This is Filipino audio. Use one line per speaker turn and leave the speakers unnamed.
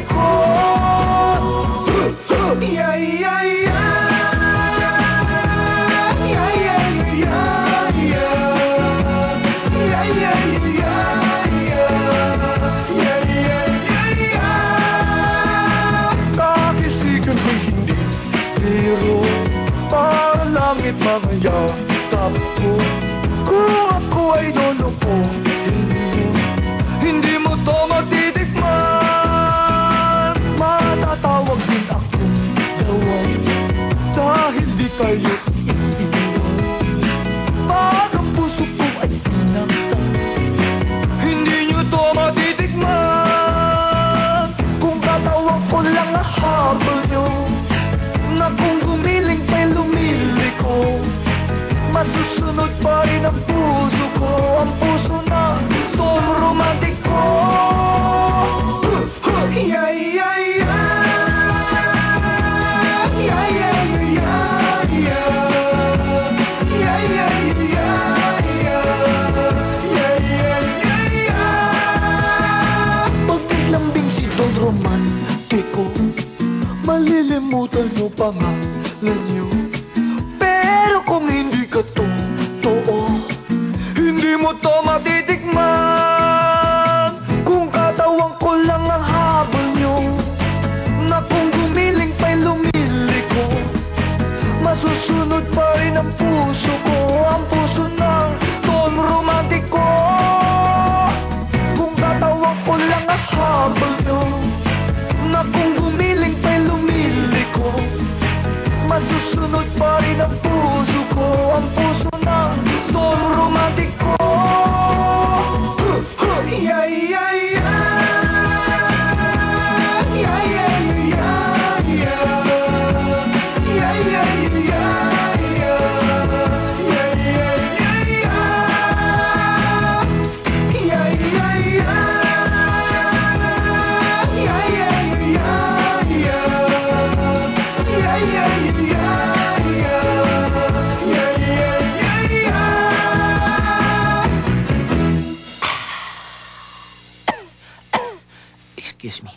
ko. Yeah, yeah, yeah. Langit mga yakap ko. Kung ako ay lulukuhin mo, hindi mo to matitikman. Matatawag din akong dawan, dahil di kayo iiwan. Pag ang puso ko ay sinaktan, hindi nyo to matitikman. Kung katawan ko lang ang habol nyo, na kung gumiling pa'y lumiliko, masusunod pa rin ang puso ko, ang puso na Don Romantico. Yeah, yeah, yeah. Yeah, yeah, yeah, yeah. Yeah, yeah, yeah, yeah. Yeah, yeah, yeah. Pag naglambing si Don Romantico, malilimutan mo pangalan niyo. Pero kung hindi ka totoo, hindi mo to matitikman. Kung katawan ko lang ang habol nyo, na kung gumiling pa'y lumiliko, masusunod pa rin ang puso ko, ang puso ng Don Romantico. Kung katawan ko lang ang habol nyo, na kung gumiling pa'y lumiliko, masusunod pa rin ang puso ko, ang puso ng Don Romantico. Yeah, yeah, yeah. Yeah, yeah, yeah, yeah. Yeah, yeah, yeah, yeah. Yeah, yeah, yeah, yeah. Yeah, yeah, yeah. Yeah, yeah, yeah, yeah. Yeah, yeah, yeah. Excuse me.